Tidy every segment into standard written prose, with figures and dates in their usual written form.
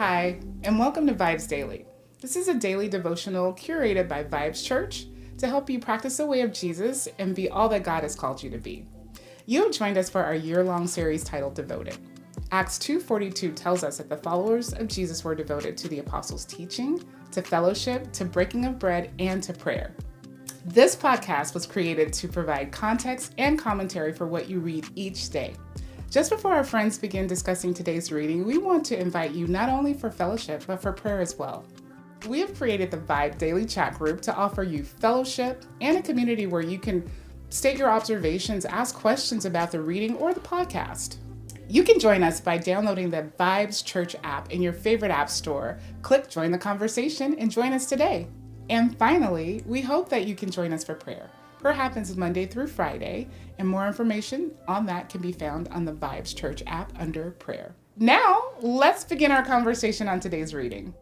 Hi, and welcome to VIBEZ Daily. This is a daily devotional curated by VIBEZ Church to help you practice the way of Jesus and be all that God has called you to be. You have joined us for our year-long series titled Devoted. Acts 2:42 tells us that the followers of Jesus were devoted to the apostles' teaching, to fellowship, to breaking of bread, and to prayer. This podcast was created to provide context and commentary for what you read each day. Just before our friends begin discussing today's reading, we want to invite you not only for fellowship, but for prayer as well. We have created the VIBE Daily Chat Group to offer you fellowship and a community where you can state your observations, ask questions about the reading or the podcast. You can join us by downloading the VIBEZ Church app in your favorite app store. Click Join the Conversation and join us today. And finally, we hope that you can join us for prayer. Prayer happens Monday through Friday, and more information on that can be found on the VIBEZ Church app under prayer. Now, let's begin our conversation on today's reading.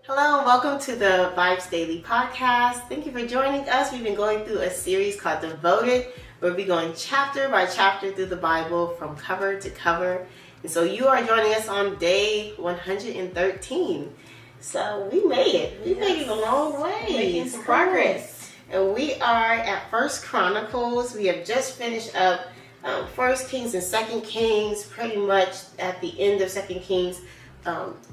Hello and welcome to the VIBEZ Daily podcast. Thank you for joining us. We've been going through a series called Devoted, where we'll be going chapter by chapter through the Bible from cover to cover. And so you are joining us on day 113. So we made it. We made it a long way. Making some progress. And we are at First Chronicles. We have just finished up First Kings and Second Kings. Pretty much at the end of Second Kings,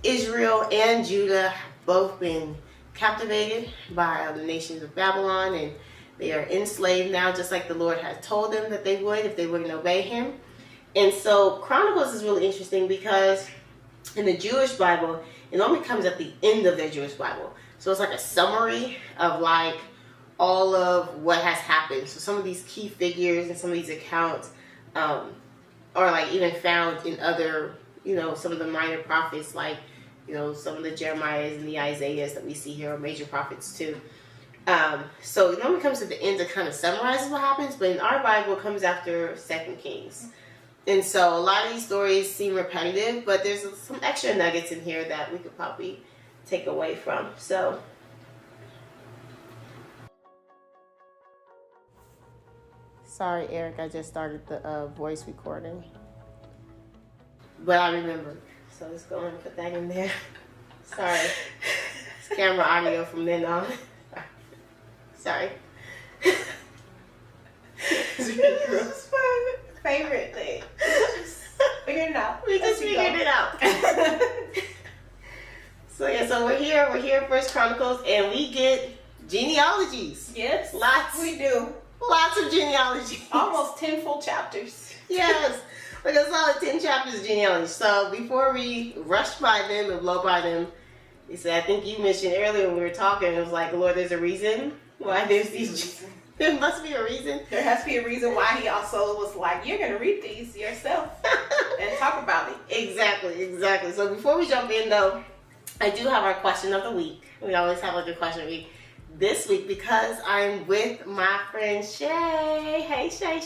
Israel and Judah have both been captivated by the nations of Babylon, and they are enslaved now, just like the Lord had told them that they would if they wouldn't obey Him. And so Chronicles is really interesting because in the Jewish Bible, it normally comes at the end of their Jewish Bible. So it's like a summary of like all of what has happened. So some of these key figures and some of these accounts are like even found in other, some of the minor prophets, like, some of the Jeremiahs and the Isaiahs that we see here are major prophets too. So it normally comes at the end to kind of summarize what happens, but in our Bible it comes after 2 Kings. And so a lot of these stories seem repetitive, but there's some extra nuggets in here that we could probably take away from. So, sorry, Eric, I just started the voice recording, but I remembered. So let's go and put that in there. Sorry, it's camera audio from then on. Sorry. It's my favorite thing. Figured it out. We just figured it out. So we're here First Chronicles, and we get genealogies. Yes, we do. Lots of genealogies. Almost 10 full chapters. Yes, like a solid 10 chapters of genealogy. So before we rush by them and blow by them, he said, I think you mentioned earlier when we were talking, it was like, Lord, there's a reason why there's these. There must be a reason. There has to be a reason why he also was like, you're going to read these yourself and talk about it. Exactly. So before we jump in, though, I do have our question of the week. We always have like a question of the week. This week, because I'm with my friend Shay. Hey, Shay.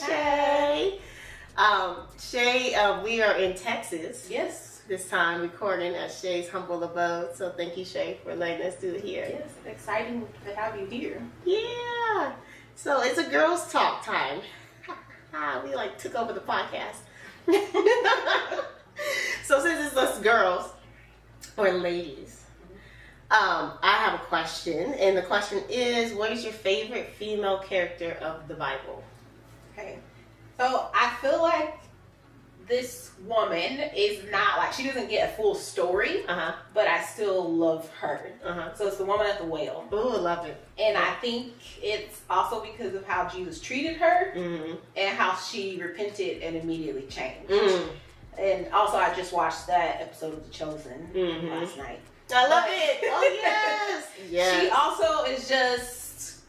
Shay, we are in Texas. Yes. This time recording at Shay's humble abode. So thank you, Shay, for letting us do it here. Yes, exciting to have you here. Yeah. So it's a girls' talk time. We like took over the podcast. So since it's us girls or ladies, I have a question, and the question is, what is your favorite female character of the Bible? Okay. So I feel like this woman is not like, she doesn't get a full story, but I still love her. So it's the woman at the well. Oh, I love it. And I think it's also because of how Jesus treated her and how she repented and immediately changed. And also, I just watched that episode of The Chosen last night. I love it. Oh, yes. Yes. She also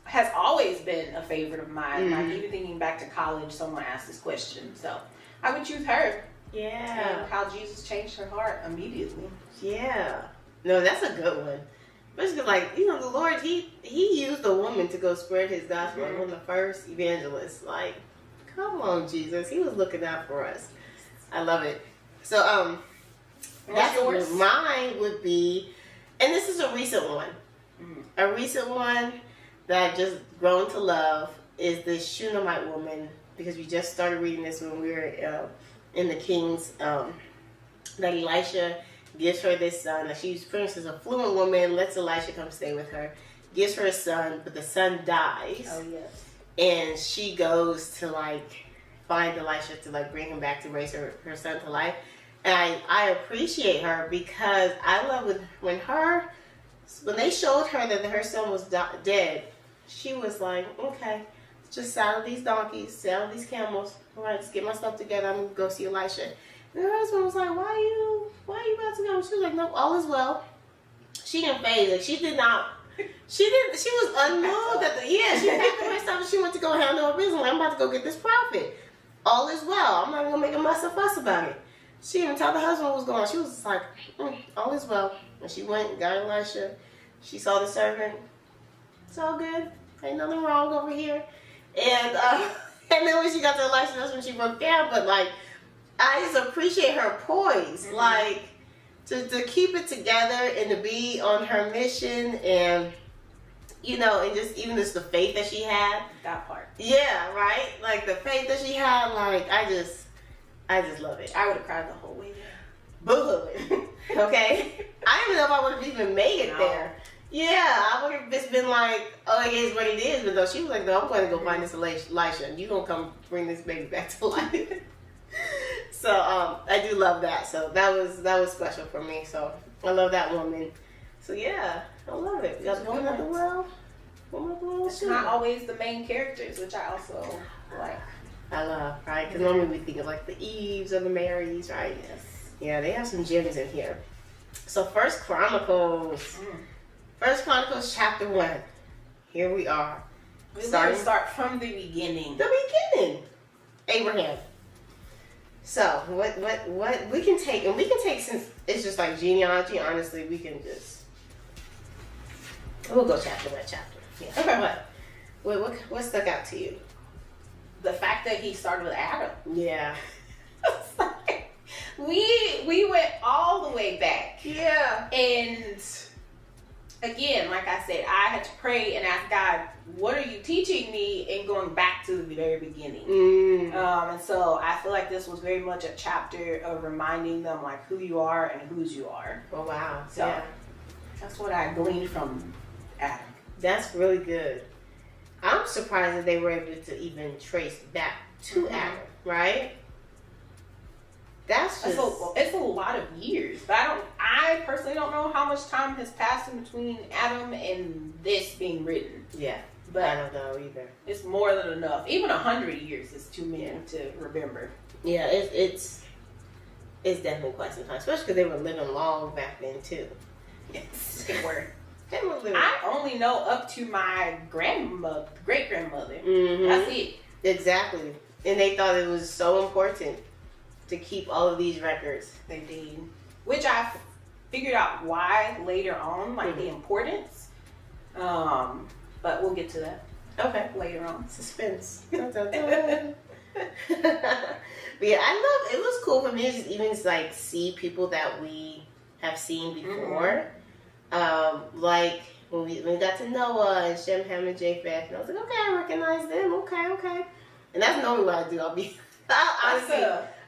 has always been a favorite of mine. Like, even thinking back to college, someone asked this question. So I would choose her. Yeah. And how Jesus changed her heart immediately. Yeah. No, that's a good one. Especially like, the Lord, he used a woman to go spread his gospel. One of the first evangelists. Like, come on, Jesus. He was looking out for us. I love it. So, What's yours? Mine would be, and this is a recent one. A recent one that I've just grown to love is the Shunammite woman, because we just started reading this when we were in the Kings, that Elisha gives her this son. Like she's pretty much a fluent woman, lets Elisha come stay with her, gives her a son, but the son dies. Oh, yes. And she goes to like find Elisha to like bring him back to raise her son to life. And I appreciate her because I love when they showed her that her son was dead, she was like, okay, just saddle these donkeys, saddle these camels. All right, just get my stuff together. I'm gonna go see Elisha. And her husband was like, why are you about to go? She was like, no, all is well. She didn't phase. Like she was unmoved she packed up her stuff and she went to go handle her business. Like, I'm about to go get this profit. All is well. I'm not gonna make a fuss about it. She didn't even tell the husband what was going on. She was just like, all is well. And she went and got Elisha. She saw the servant. It's all good. Ain't nothing wrong over here. And then when she got to Elisha, that's when she broke down. But like, I just appreciate her poise. Mm-hmm. Like, to keep it together and to be on her mission and, you know, and just even just the faith that she had. That part. Yeah, right? Like the faith that she had, like, I just love it. I would have cried the whole way there. Boo-hooing. Okay? I don't even know if I would have even made it there. Yeah, I would have just been like, oh, it is what it is. But though she was like, no, I'm going to go find this Elisha. And you're going to come bring this baby back to life. So I do love that. So that was special for me. So I love that woman. So yeah, I love it. We got the woman of the world. It's not always the main characters, which I also like. I love, right? Because normally we think of like the Eves or the Marys, right? Yes. Yeah, they have some gems in here. So First Chronicles. First Chronicles chapter 1. Here we are. We're going to start from the beginning. The beginning. Abraham. So what we can take, and we can take, since it's just like genealogy, honestly, we can just, we'll go chapter by chapter. Yeah. Okay, what stuck out to you? The fact that he started with Adam. Yeah. we went all the way back. Yeah. And again, like I said, I had to pray and ask God, what are you teaching me? And going back to the very beginning. And so I feel like this was very much a chapter of reminding them like who you are and whose you are. Oh, wow. So yeah. That's what I gleaned from Adam. That's really good. I'm surprised that they were able to even trace back to Adam, right? That's just... It's a lot of years. But I personally don't know how much time has passed in between Adam and this being written. Yeah, but I don't know either. It's more than enough. Even 100 years is too many to remember. Yeah, it's definitely quite some time, especially because they were living long back then too. Yes, they were. living. I only know up to my grandmother, great grandmother. Mm-hmm. That's it. Exactly, and they thought it was so important to keep all of these records. They did, which I figured out why later on, like the importance. But we'll get to that. Okay, later on. Suspense. Dun, dun, dun. But yeah, I love. It was cool for me to even like see people that we have seen before. Like when we got to Noah and Shem, Ham, and Japheth, and I was like, okay, I recognize them. Okay, and that's normally what I do.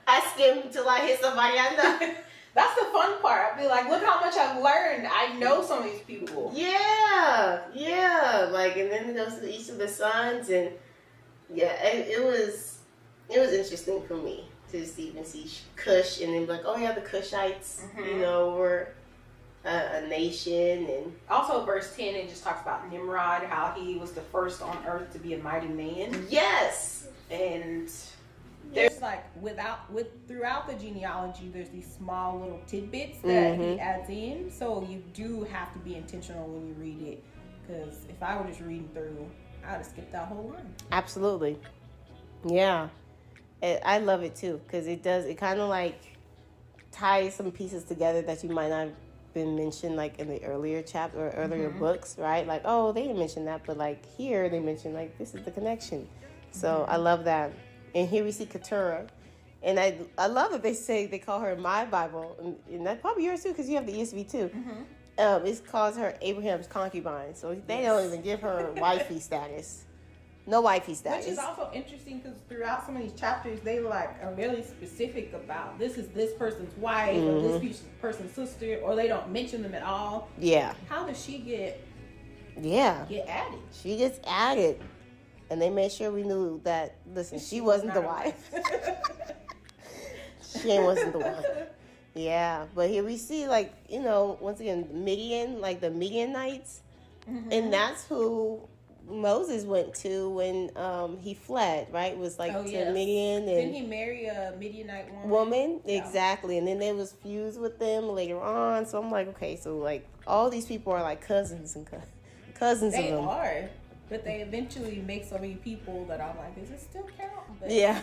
I skim until I hit somebody I know. That's the fun part. I'd be like, look how much I've learned. I know some of these people. Yeah. Like, and then it goes to each of the sons, and yeah, it was interesting for me to just even see Cush, and then be like, oh yeah, the Cushites, you know, were a nation, and also verse 10 it just talks about Nimrod, how he was the first on earth to be a mighty man. Yes, and there's like throughout the genealogy, there's these small little tidbits that he adds in. So you do have to be intentional when you read it, because if I were just reading through, I'd have skipped that whole line. Absolutely, yeah. I love it too, because it kind of like ties some pieces together that you might not have been mentioned like in the earlier chapter or earlier books, right? Like, oh, they didn't mention that, but like here they mentioned like this is the connection. So I love that. And here we see Keturah, and I love that they call her my Bible, and that's probably yours too, because you have the ESV too. It calls her Abraham's concubine, so they don't even give her wifey status. No wifey status. Which is also interesting because throughout some of these chapters, they like are really specific about this is this person's wife or this person's sister, or they don't mention them at all. Yeah. How does she get added? She gets added. And they made sure we knew that, listen, she wasn't the wife. She wasn't the one. Yeah. But here we see, like, you know, once again, Midian, like the Midianites. And that's who Moses went to when he fled, right? It was like to Midian. And didn't he marry a Midianite woman? Yeah. Exactly. And then there was feuds with them later on. So I'm like, okay, so like all these people are like cousins and cousins they of them. They are. But they eventually make so many people that I'm like, does it still count? But yeah,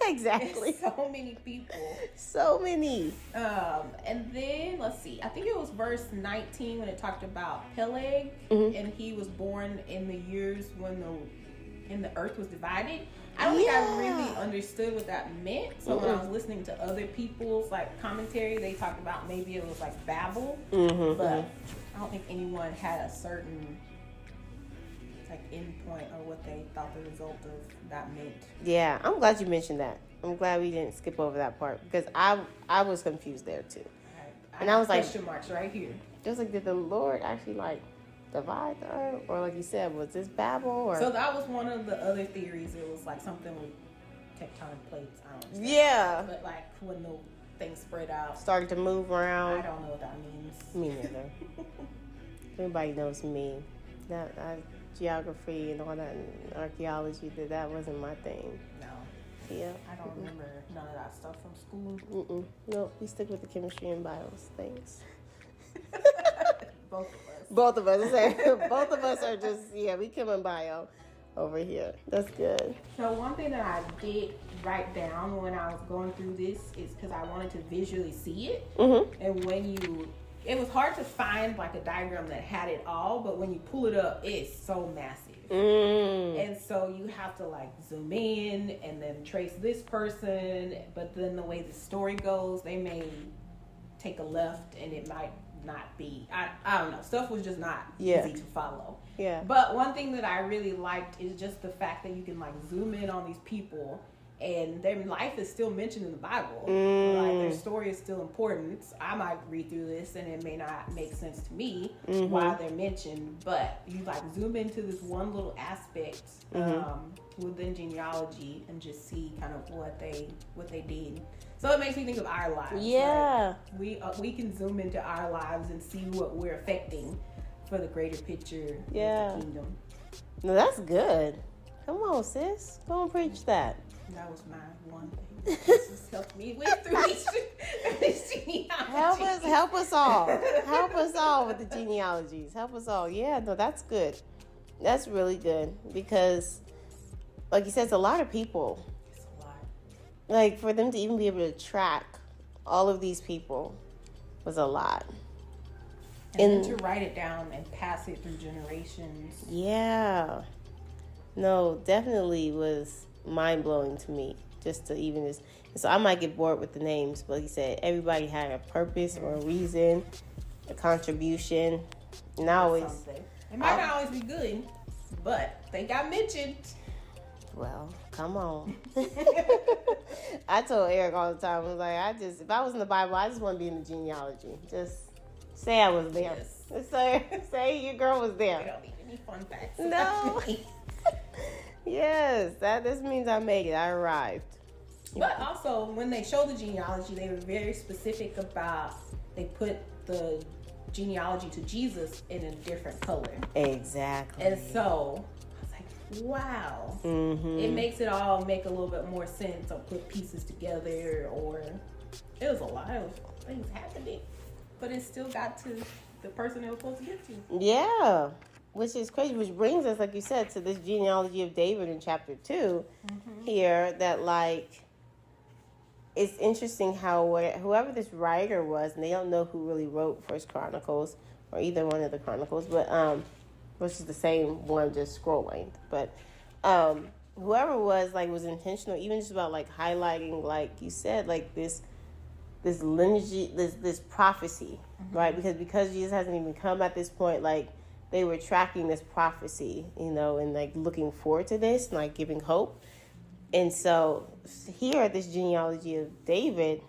exactly. So many people. So many. And then, let's see. I think it was verse 19 when it talked about Peleg. And he was born in the years when the earth was divided. I don't think I really understood what that meant. So when I was listening to other people's like commentary, they talked about maybe it was like Babel. But I don't think anyone had a certain end point or what they thought the result of that meant. Yeah, I'm glad you mentioned that. I'm glad we didn't skip over that part because I was confused there too. And I was like, question marks right here. It was like, did the Lord actually like divide the earth, or like you said, was this Babel? Or so that was one of the other theories. It was like something with tectonic plates. I don't understand. Yeah, but like when the things spread out, started to move around. I don't know what that means. Me neither. Everybody knows me. Geography and all that and archaeology, that wasn't my thing. No. Yeah. I don't remember none of that stuff from school. No, we stick with the chemistry and bios things. Both of us. Both of us. Both of us are just, we chem and bio over here. That's good. So one thing that I did write down when I was going through this is because I wanted to visually see it. And it was hard to find like a diagram that had it all, but when you pull it up, it's so massive. And so you have to like zoom in and then trace this person, but then the way the story goes, they may take a left and it might not be. I don't know. Stuff was just not easy to follow. Yeah. But one thing that I really liked is just the fact that you can like zoom in on these people and their life is still mentioned in the Bible. Like their story is still important. I might read through this and it may not make sense to me why they're mentioned, but you like zoom into this one little aspect within genealogy and just see kind of what they did. So it makes me think of our lives. Yeah. Like we can zoom into our lives and see what we're affecting for the greater picture of the kingdom. No, that's good. Come on, sis. Go and preach that. That was my one thing. Just helped me with through these genealogies. Help us all. Help us all with the genealogies. Help us all. Yeah, no, that's good. That's really good because, like you said, it's a lot of people. It's a lot. Like for them to even be able to track all of these people was a lot. And then to write it down and pass it through generations. Yeah. No, definitely was mind-blowing to me just to even just, so I might get bored with the names, but he said everybody had a purpose or a reason, a contribution, and I always it might not always be good, but they got mentioned. Well, come on. I told Eric all the time, I was like, if I was in the Bible, I just want to be in the genealogy. Just say I was there. Yes. Say your girl was there. I don't need any fun facts. No. Yes, this means I made it. I arrived. But also, when they show the genealogy, they were very specific about, they put the genealogy to Jesus in a different color. Exactly. And so, I was like, wow. It makes it all make a little bit more sense or put pieces together, or it was a lot of things happening. But it still got to the person it was supposed to get to. Yeah. Which is crazy, which brings us, like you said, to this genealogy of David in chapter 2 here, that like, it's interesting how whoever this writer was, and they don't know who really wrote First Chronicles, or either one of the Chronicles, but, which is the same one, just scroll length, but whoever was intentional, even just about like highlighting, like you said, like this lineage, this prophecy, right? Because Jesus hasn't even come at this point, like, they were tracking this prophecy, and like looking forward to this and like giving hope. And so here at this genealogy of David,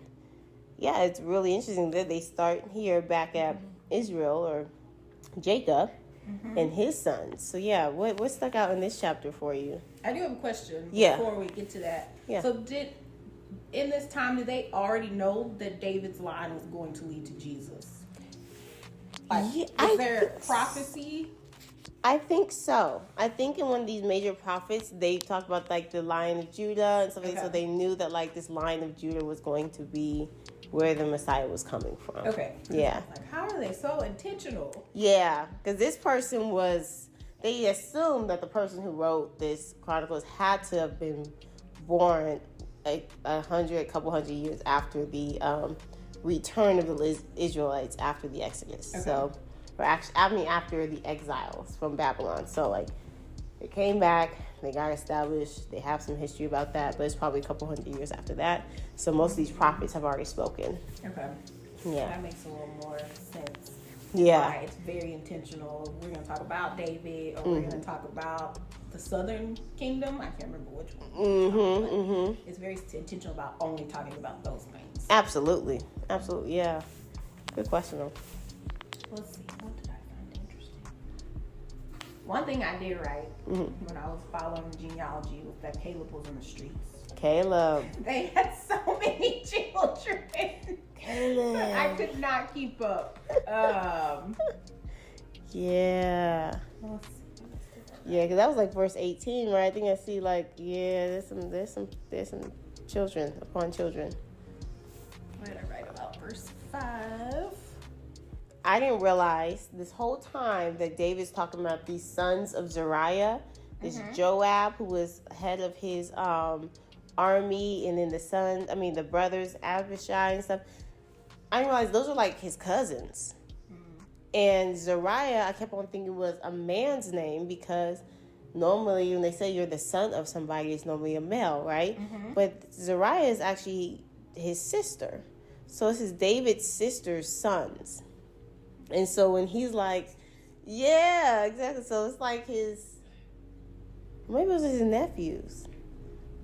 yeah, it's really interesting that they start here back at Israel or Jacob and his sons. So yeah, what stuck out in this chapter for you? I do have a question Yeah. before we get to that. Yeah. So in this time, did they already know that David's line was going to lead to Jesus? Like, is there prophecy? I think so. I think in one of these major prophets, they talked about like the Lion of Judah and stuff like that. So they knew that like this Lion of Judah was going to be where the Messiah was coming from. Okay. Yeah. Like, how are they so intentional? Yeah, because this person they assumed that the person who wrote this Chronicles had to have been born a couple hundred years after the return of the Israelites after the Exodus. Okay. So, after the exiles from Babylon. So, like, they came back, they got established, they have some history about that, but it's probably a couple hundred years after that. So most of these prophets have already spoken. Okay. Yeah. That makes a little more sense. Yeah. Why it's very intentional. We're going to talk about David, or we're going to talk about the southern kingdom. I can't remember which one. It's very intentional about only talking about those things. Absolutely. Yeah. Good question though. Let's see. What did I find interesting? One thing I did right when I was following genealogy was that Caleb was in the streets. Caleb. They had so many children. Caleb. I could not keep up. Yeah. Let's see. Yeah, because that was like verse 18, right? I think I see like, there's some children upon children. What did I write about verse 5? I didn't realize this whole time that David's talking about these sons of Zariah. This Joab, who was head of his army, and then the brothers Abishai and stuff. I didn't realize those were like his cousins. And Zariah, I kept on thinking was a man's name because normally when they say you're the son of somebody, it's normally a male, right? But Zariah is actually his sister. So this is David's sister's sons. And so when he's like, yeah, exactly. So it's like maybe those are his nephews.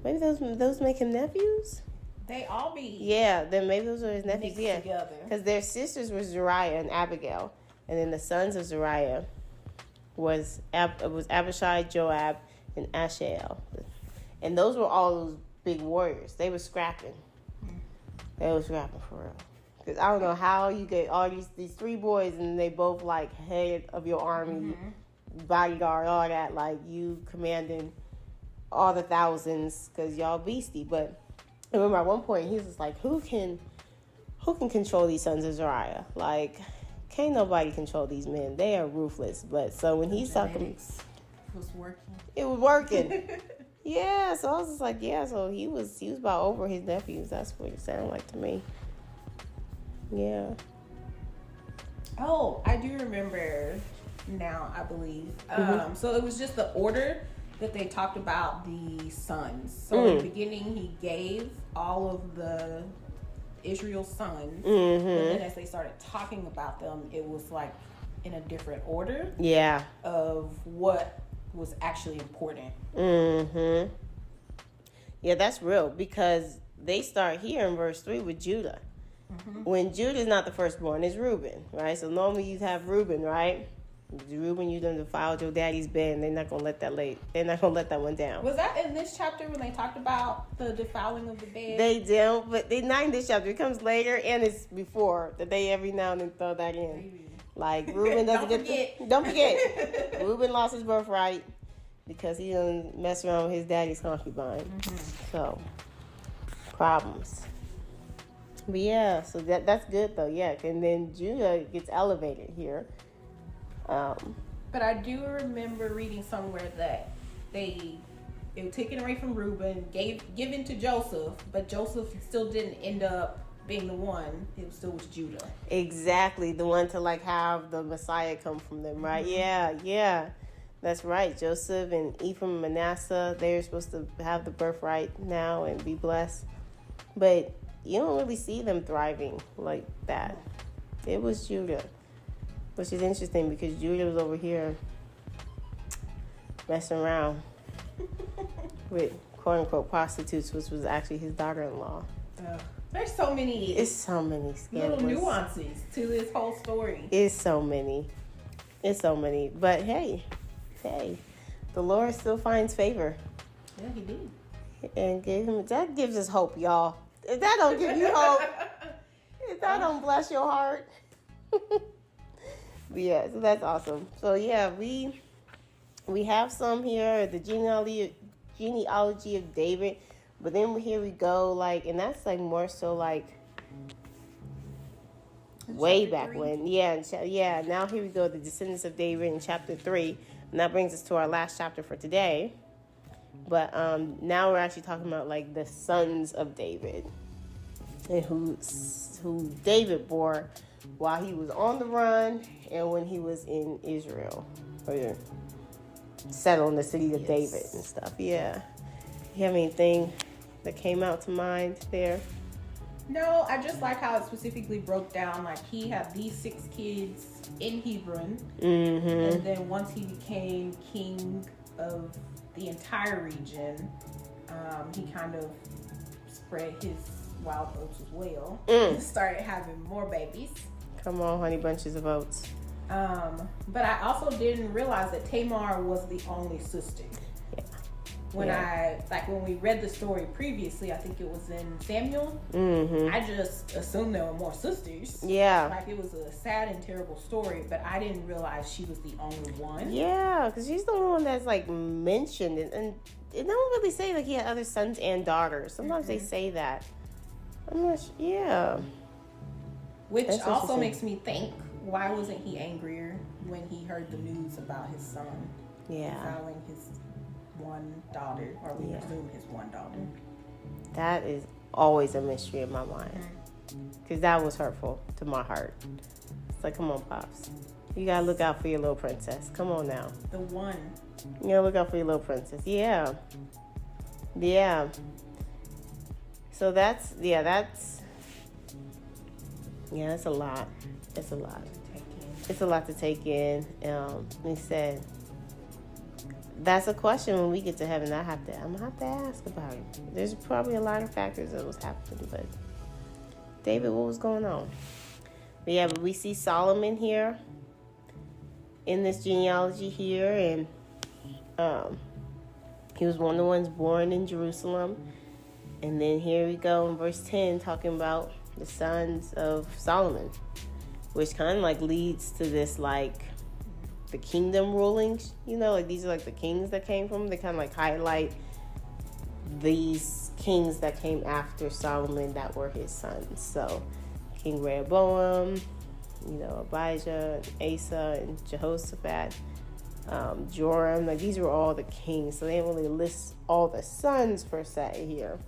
Maybe those make him nephews? They all be. Yeah, then maybe those are his nephews. Mixed together. Because their sisters were Zariah and Abigail. And then the sons of Zariah was Abishai, Joab, and Ashael. And those were all those big warriors. They were scrapping. They were scrapping for real. Because I don't know how you get all these three boys and they both like head of your army, bodyguard, all that. Like you commanding all the thousands because y'all beastie. But I remember at one point he was just like, who can control these sons of Zariah? Like, can't nobody control these men. They are ruthless. But so when he's talking, it was working. It was working. Yeah. So I was just like, yeah. So he was about over his nephews. That's what it sounded like to me. Yeah. Oh, I do remember now, I believe. So it was just the order that they talked about the sons. So in the beginning, he gave all of the Israel's sons. But then as they started talking about them, it was like in a different order. Yeah. Of what was actually important. Yeah, that's real because they start here in verse 3 with Judah. When Judah is not the firstborn, it's Reuben, right? So normally you have Reuben, right? Reuben, you done defiled your daddy's bed, and they're not gonna let that one down. Was that in this chapter when they talked about the defiling of the bed? They don't, but they not in this chapter. It comes later, and it's before that they every now and then throw that in. Maybe. Like Reuben doesn't don't forget. Reuben lost his birthright because he didn't mess around with his daddy's concubine. So problems. But yeah, so that's good though. Yeah, and then Judah gets elevated here. But I do remember reading somewhere that it was taken away from Reuben, given to Joseph, but Joseph still didn't end up being the one. It still was Judah. Exactly, the one to like have the Messiah come from them, right? Yeah. That's right. Joseph and Ephraim and Manasseh, they're supposed to have the birthright now and be blessed. But you don't really see them thriving like that. It was Judah. Which is interesting because Judah was over here messing around with quote-unquote prostitutes, which was actually his daughter-in-law. There's so many. It's so many little nuances to this whole story. It's so many. But hey, the Lord still finds favor. Yeah, he did. And that gives us hope, y'all. If that don't give you hope, if that don't bless your heart. But yeah, so that's awesome. So yeah, we have some here, the genealogy of David. But then here we go, like, and that's like more so like way back 3. When. Yeah. Now here we go, the descendants of David in chapter 3. And that brings us to our last chapter for today. But now we're actually talking about like the sons of David, and who David bore while he was on the run and when he was in Israel, or settled in the city of David and stuff. Yeah. You have anything that came out to mind there? No, I just like how it specifically broke down. Like, he had these 6 kids in Hebron, and then once he became king of the entire region, he kind of spread his wild oats as well. Started having more babies. Come on, honey bunches of oats. But I also didn't realize that Tamar was the only sister. When we read the story previously, I think it was in Samuel, I just assumed there were more sisters. Yeah. Like, it was a sad and terrible story, but I didn't realize she was the only one. Yeah, because she's the one that's like mentioned, and it don't really say like he had other sons and daughters. Sometimes they say that. I'm not sure. Yeah. Which also makes me think, why wasn't he angrier when he heard the news about his son? Yeah. Following his one daughter, or we presume his one daughter. That is always a mystery in my mind, because that was hurtful to my heart. It's like, come on, Pops, you gotta look out for your little princess. Come on now. The one. You gotta look out for your little princess. Yeah. So that's a lot. It's a lot. It's a lot to take in. He said, that's a question when we get to heaven. I'm gonna have to ask about it. There's probably a lot of factors that was happening, but David, what was going on? But we see Solomon here in this genealogy here, and he was one of the ones born in Jerusalem. And then here we go in verse 10, talking about the sons of Solomon, which kind of like leads to this like the kingdom rulings, like these are like the kings that came from. They kind of like highlight these kings that came after Solomon that were his sons. So King Rehoboam, Abijah, and Asa, and Jehoshaphat, Joram, like these were all the kings. So they didn't really list all the sons per se here,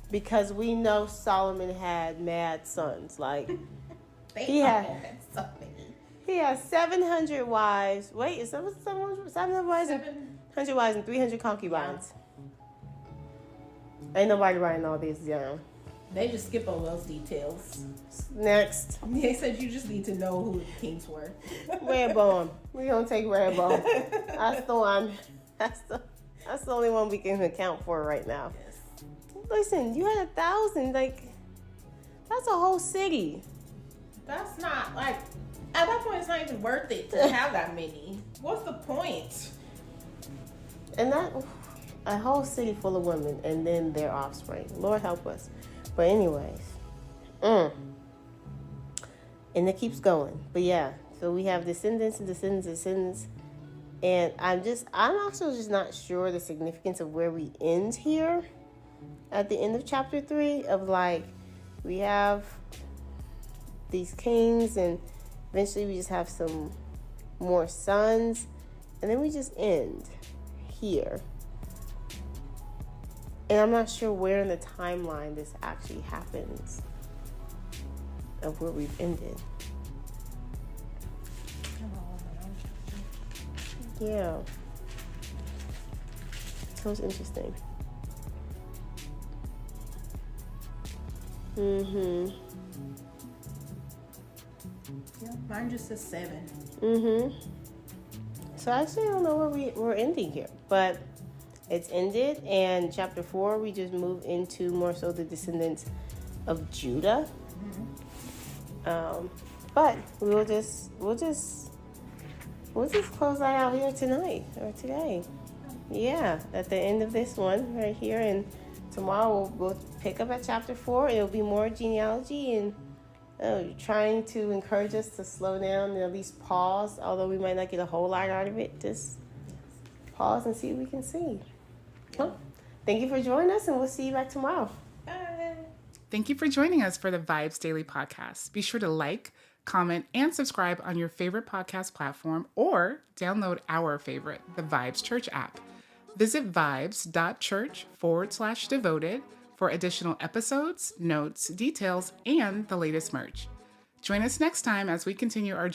because we know Solomon had mad sons. Like he had 700 wives. Wait, is that 700 wives? 700 wives and 300 concubines. Ain't nobody writing all these down. They just skip over those details. Next. They said you just need to know who the kings were. Rehoboam. We're going to take Rehoboam. That's the one. That's the only one we can account for right now. Yes. Listen, you had 1,000. Like, that's a whole city. That's not, like, at that point, it's not even worth it to have that many. What's the point? And that, a whole city full of women, and then their offspring. Lord help us. But anyways, and it keeps going. But yeah, so we have descendants and descendants. And I'm also just not sure the significance of where we end here at the end of chapter 3 of like, we have these kings and eventually we just have some more sons, and then we just end here. And I'm not sure where in the timeline this actually happens of where we've ended. Yeah. So it's interesting. Yeah, mine just says 7. So I actually don't know where we're ending here, but it's ended, and chapter 4 we just move into more so the descendants of Judah. But we'll just close that out here tonight or today. Yeah, at the end of this one right here, and tomorrow we'll pick up at chapter 4. It'll be more genealogy, and trying to encourage us to slow down and at least pause, although we might not get a whole lot out of it. Just pause and see what we can see. Well, thank you for joining us, and we'll see you back tomorrow. Bye. Thank you for joining us for the VIBEZ Daily Podcast. Be sure to like, comment, and subscribe on your favorite podcast platform, or download our favorite, the VIBEZ Church app. Visit vibes.church/devoted for additional episodes, notes, details, and the latest merch. Join us next time as we continue our